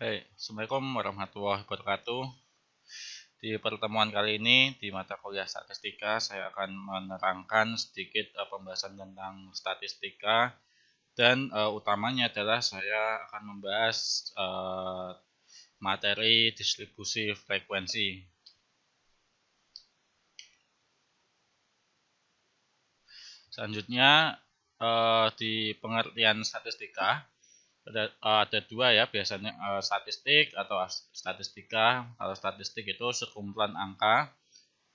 Assalamualaikum warahmatullahi wabarakatuh. Di pertemuan kali ini di mata kuliah statistika saya akan menerangkan sedikit pembahasan tentang statistika dan utamanya adalah saya akan membahas materi distribusi frekuensi. Selanjutnya di pengertian statistika ada dua ya biasanya, statistik atau statistika. Kalau statistik itu sekumpulan angka,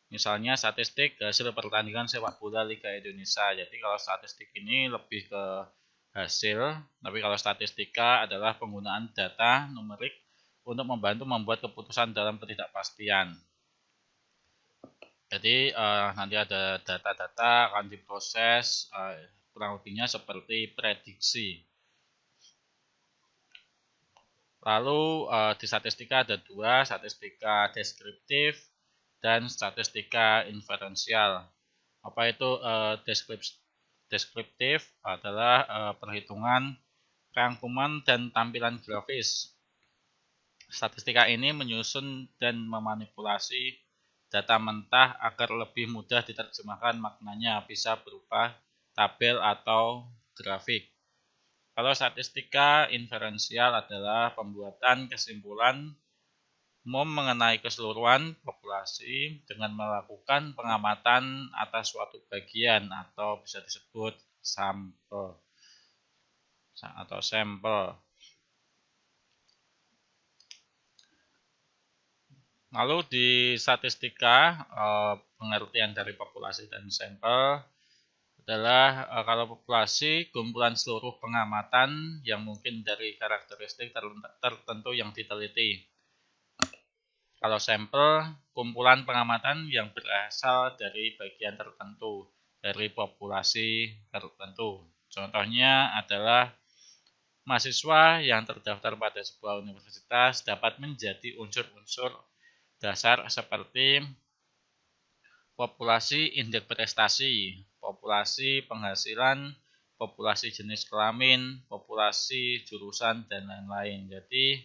misalnya statistik hasil pertandingan sepak bola Liga Indonesia. Jadi kalau statistik ini lebih ke hasil, tapi kalau statistika adalah penggunaan data numerik untuk membantu membuat keputusan dalam ketidakpastian. Jadi nanti ada data-data akan diproses, kurang lebihnya seperti prediksi. Lalu di statistika ada dua, statistika deskriptif dan statistika inferensial. Apa itu deskriptif? Adalah perhitungan, rangkuman, dan tampilan grafis. Statistika ini menyusun dan memanipulasi data mentah agar lebih mudah diterjemahkan, maknanya bisa berupa tabel atau grafik. Kalau statistika inferensial adalah pembuatan kesimpulan mengenai keseluruhan populasi dengan melakukan pengamatan atas suatu bagian atau bisa disebut sampel atau sampel. Lalu di statistika pengertian dari populasi dan sampel adalah kalau populasi kumpulan seluruh pengamatan yang mungkin dari karakteristik tertentu yang diteliti. Kalau sampel, kumpulan pengamatan yang berasal dari bagian tertentu dari populasi tertentu. Contohnya adalah mahasiswa yang terdaftar pada sebuah universitas dapat menjadi unsur-unsur dasar seperti populasi indeks prestasi, populasi penghasilan, populasi jenis kelamin, populasi jurusan, dan lain-lain. Jadi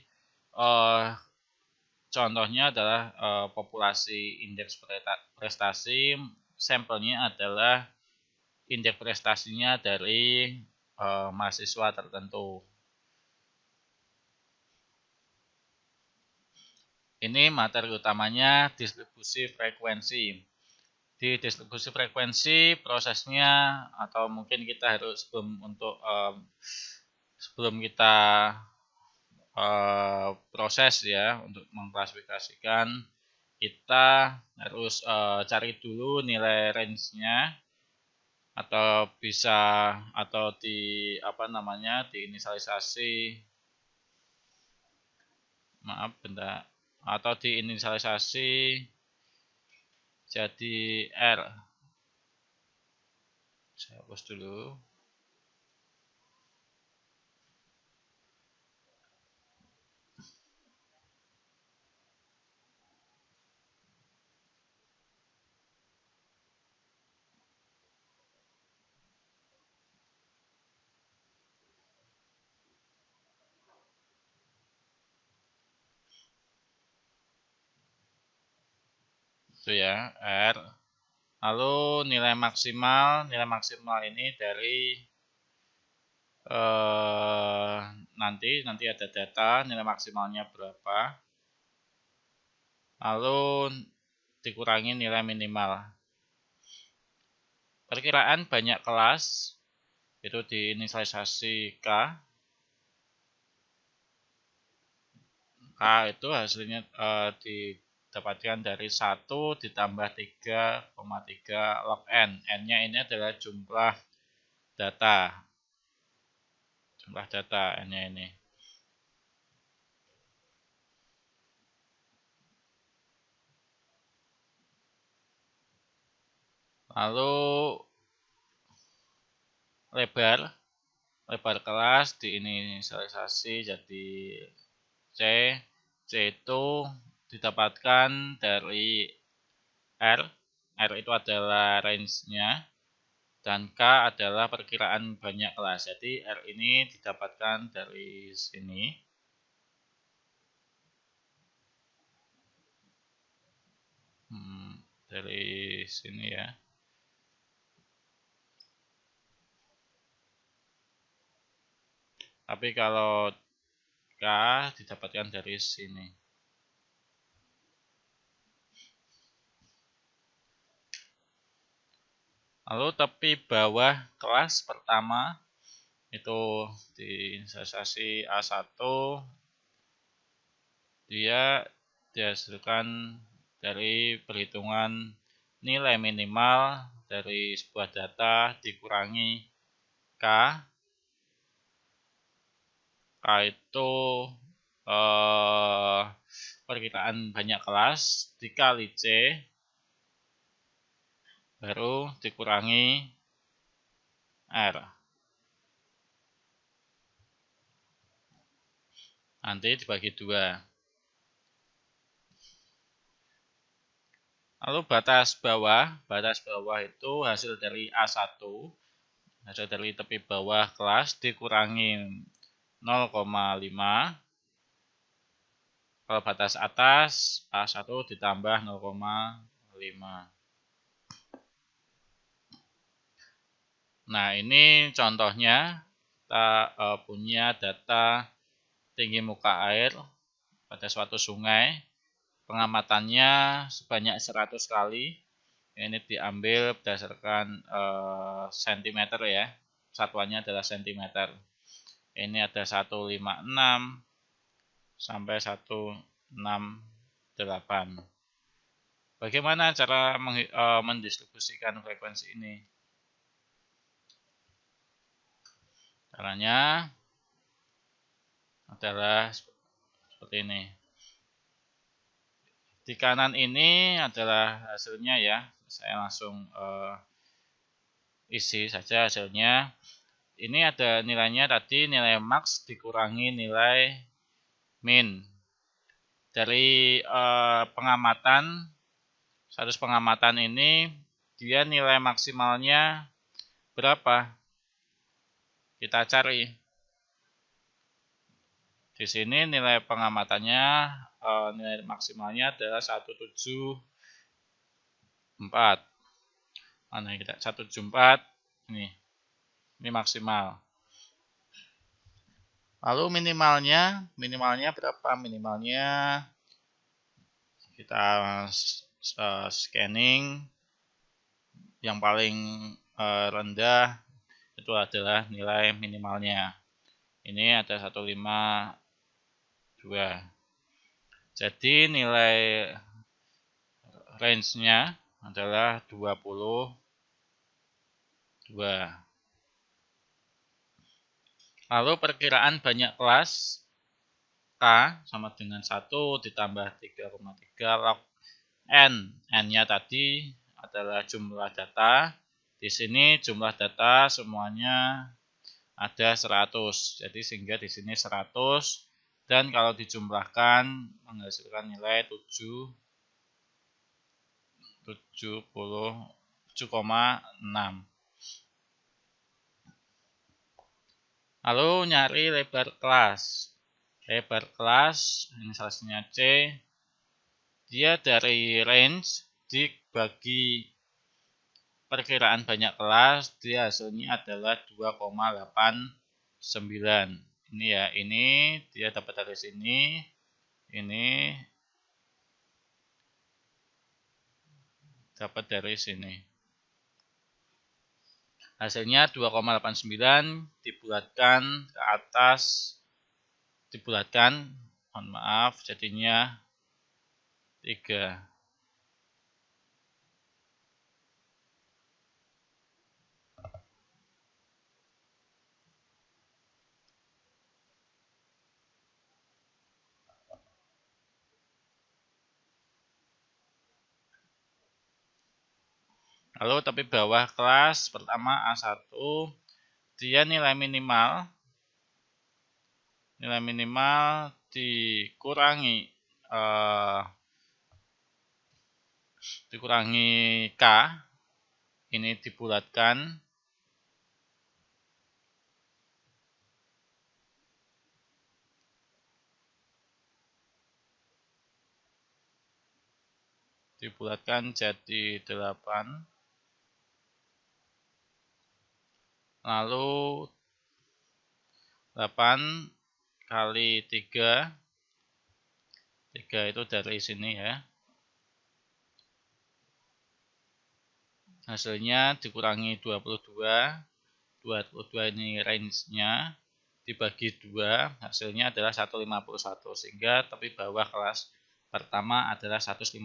contohnya adalah populasi indeks prestasi, sampelnya adalah indeks prestasinya dari mahasiswa tertentu. Ini materi utamanya distribusi frekuensi. Di distribusi frekuensi prosesnya atau mungkin kita harus sebelum kita proses ya untuk mengklasifikasikan, kita harus cari dulu nilai range-nya atau bisa diinisialisasi jadi R. Saya hapus dulu. Itu ya, R. Lalu nilai maksimal ini dari nanti ada data nilai maksimalnya berapa. Lalu dikurangi nilai minimal. Perkiraan banyak kelas itu diinisialisasi K. K itu hasilnya didapatkan dari 1 ditambah 3,3 log N. N-nya ini adalah jumlah data. N-nya ini. Lalu lebar kelas diinisialisasi jadi C. C itu didapatkan dari R. R itu adalah range-nya dan K adalah perkiraan banyak kelas. Jadi R ini didapatkan dari sini. dari sini ya. Tapi kalau K didapatkan dari sini. Lalu tepi bawah kelas pertama itu di investasi A1 dia dihasilkan dari perhitungan nilai minimal dari sebuah data dikurangi K. K itu perkiraan banyak kelas dikali C baru dikurangi R. Nanti dibagi 2. Lalu batas bawah itu hasil dari A1, hasil dari tepi bawah kelas dikurangi 0,5. Kalau batas atas A1 ditambah 0,5. Nah, ini contohnya kita punya data tinggi muka air pada suatu sungai. Pengamatannya sebanyak 100 kali. Ini diambil berdasarkan sentimeter ya. Satuannya adalah sentimeter. Ini ada 156 sampai 168. Bagaimana cara mendistribusikan frekuensi ini? Caranya adalah seperti ini. Di kanan ini adalah hasilnya ya. Saya langsung isi saja hasilnya. Ini ada nilainya tadi, nilai max dikurangi nilai min. Dari pengamatan, status pengamatan ini dia nilai maksimalnya berapa? Kita cari. Di sini nilai pengamatannya, nilai maksimalnya adalah 174. Mana kita 174 ini maksimal. Lalu minimalnya berapa? Minimalnya kita scanning yang paling rendah itu adalah nilai minimalnya. Ini ada 152. Jadi nilai range-nya adalah 22. Lalu perkiraan banyak kelas K sama dengan 1 ditambah 3,3 log N. N-nya tadi adalah jumlah data. Di sini jumlah data semuanya ada 100. Jadi sehingga di sini 100 dan kalau dijumlahkan menghasilkan nilai 7,6. Lalu nyari lebar kelas. Lebar kelas inisialnya C. Dia dari range dibagi perkiraan banyak kelas, dia hasilnya adalah 2,89. Ini ya, ini dia dapat dari sini. Ini dapat dari sini. Hasilnya 2,89 dibulatkan ke atas, dibulatkan, mohon maaf, jadinya 3. Lalu tapi bawah kelas pertama A1 dia nilai minimal dikurangi K, ini dibulatkan, dibulatkan jadi 8. Lalu 8 kali 3. 3 itu dari sini ya. Hasilnya dikurangi 22. 22 ini range-nya dibagi 2, hasilnya adalah 151, sehingga tepi bawah kelas pertama adalah 151.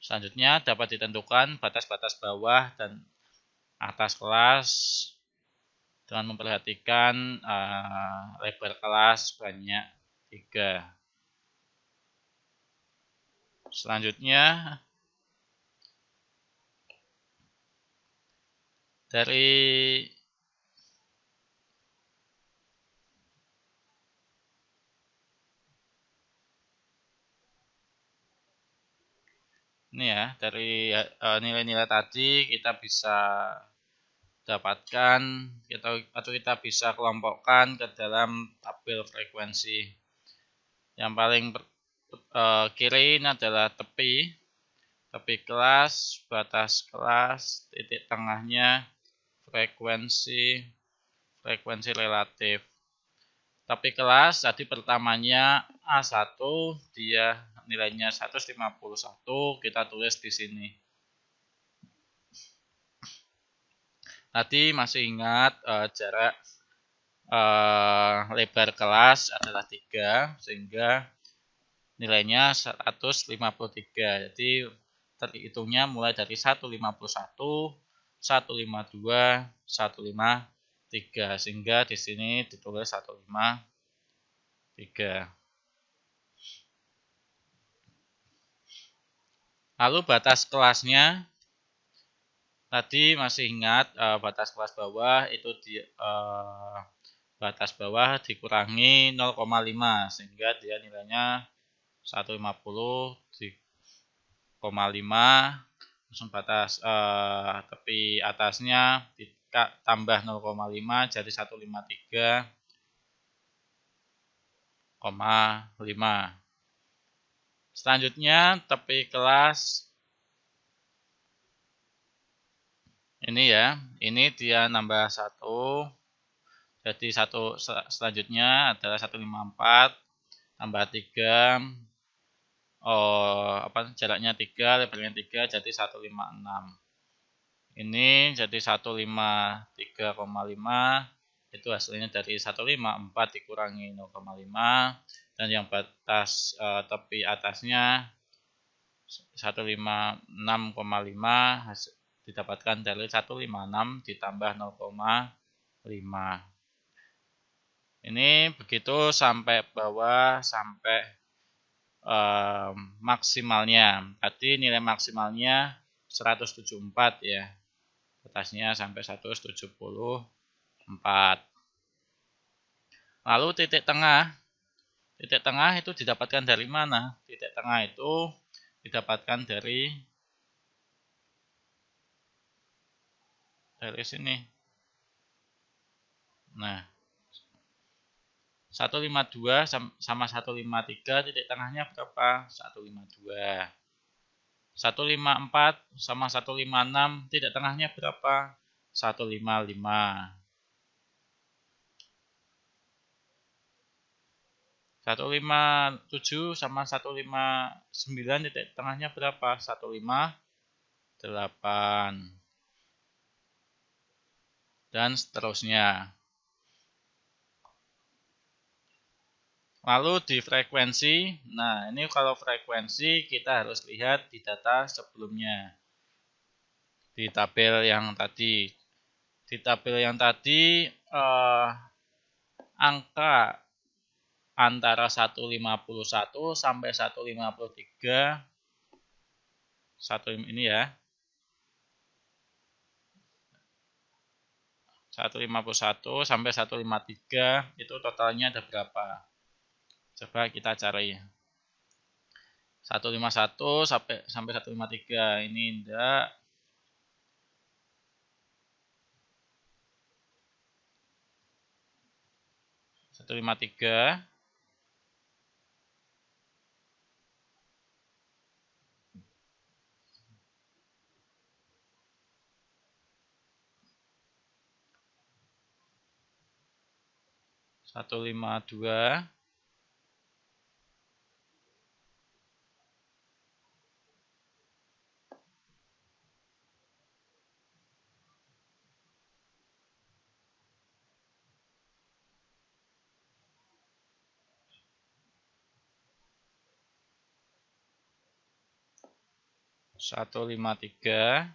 Selanjutnya dapat ditentukan batas-batas bawah dan atas kelas dengan memperhatikan lebar kelas banyak 3. Selanjutnya dari ini ya, dari nilai-nilai tadi kita bisa dapatkan atau kita bisa kelompokkan ke dalam tabel frekuensi. Yang paling kiri ini adalah tepi kelas, batas kelas, titik tengahnya frekuensi relatif. Tepi kelas tadi pertamanya A1, dia nilainya 151, kita tulis di sini. Tadi masih ingat jarak lebar kelas adalah 3, sehingga nilainya 153. Jadi terhitungnya mulai dari 151, 152, 153, sehingga di sini ditulis 153. Lalu batas kelasnya tadi masih ingat batas kelas bawah itu batas bawah dikurangi 0,5, sehingga dia nilainya 150,5. Langsung batas tepi atasnya tambah 0,5 jadi 153,5. Selanjutnya tepi kelas ini ya, ini dia nambah 1, jadi selanjutnya adalah 154 tambah 3, jaraknya 3, lebarnya 3, jadi 156. Ini jadi 153,5, itu hasilnya dari 154 dikurangi 0,5, dan yang batas tepi atasnya 156,5 didapatkan dari 156 ditambah 0,5. Ini begitu sampai bawah, sampai maksimalnya. Tadi nilai maksimalnya 174 ya. Batasnya sampai 174. Lalu titik tengah. Titik tengah itu didapatkan dari mana? Titik tengah itu didapatkan dari sini. Nah, 152 sama 153, titik tengahnya berapa? 152. 154 sama 156, titik tengahnya berapa? 155. 157 sama 159, titik tengahnya berapa? 158. Dan seterusnya. Lalu di frekuensi, nah ini kalau frekuensi kita harus lihat di data sebelumnya. Di tabel yang tadi. Di tabel yang tadi angka antara 151 sampai 153, ini ya. 151 sampai 153 itu totalnya ada berapa? Coba kita cari. 151 sampai 153 ini enggak. 153. 152, 153,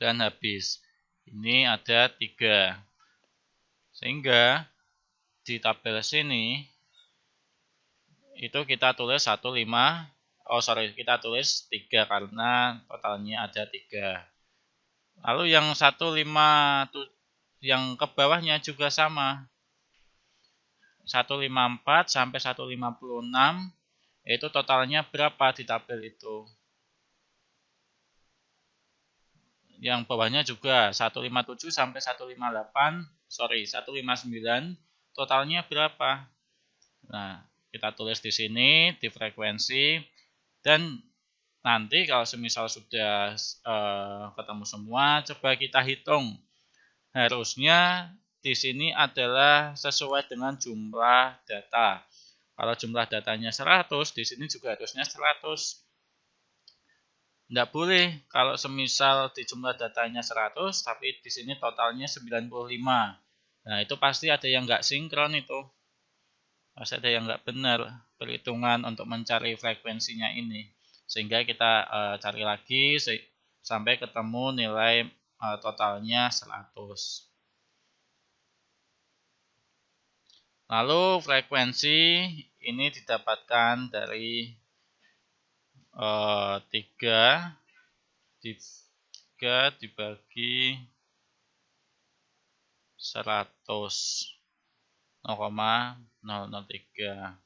dan habis. Ini ada 3. Sehingga di tabel sini itu kita tulis kita tulis 3 karena totalnya ada 3. Lalu yang 154 yang ke bawahnya juga sama. 154 sampai 156 itu totalnya berapa di tabel itu? Yang bawahnya juga 157 sampai 159 totalnya berapa? Nah, kita tulis di sini di frekuensi, dan nanti kalau semisal sudah ketemu semua, coba kita hitung. Harusnya di sini adalah sesuai dengan jumlah data. Kalau jumlah datanya 100, di sini juga harusnya 100. Nggak boleh kalau semisal di jumlah datanya 100, tapi di sini totalnya 95. Nah, itu pasti ada yang nggak sinkron itu. Pasti ada yang nggak benar perhitungan untuk mencari frekuensinya ini. Sehingga kita cari lagi sampai ketemu nilai totalnya 100. Lalu frekuensi ini didapatkan dari 3 dibagi 100, 0,003.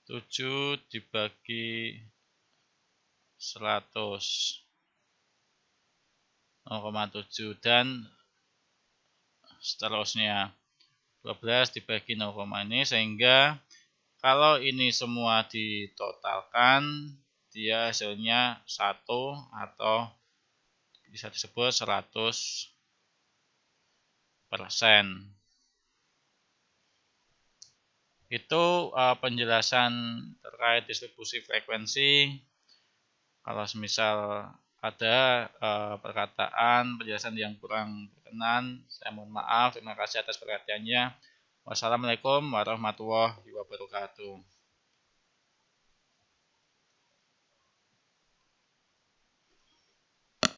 7 dibagi 100, 0,7, dan seterusnya. 12 dibagi 0, ini, sehingga kalau ini semua ditotalkan, dia hasilnya 1 atau bisa disebut 100%. Itu penjelasan terkait distribusi frekuensi. Kalau semisal ada perkataan, penjelasan yang kurang berkenan, saya mohon maaf. Terima kasih atas perhatiannya. Wassalamualaikum warahmatullahi wabarakatuh.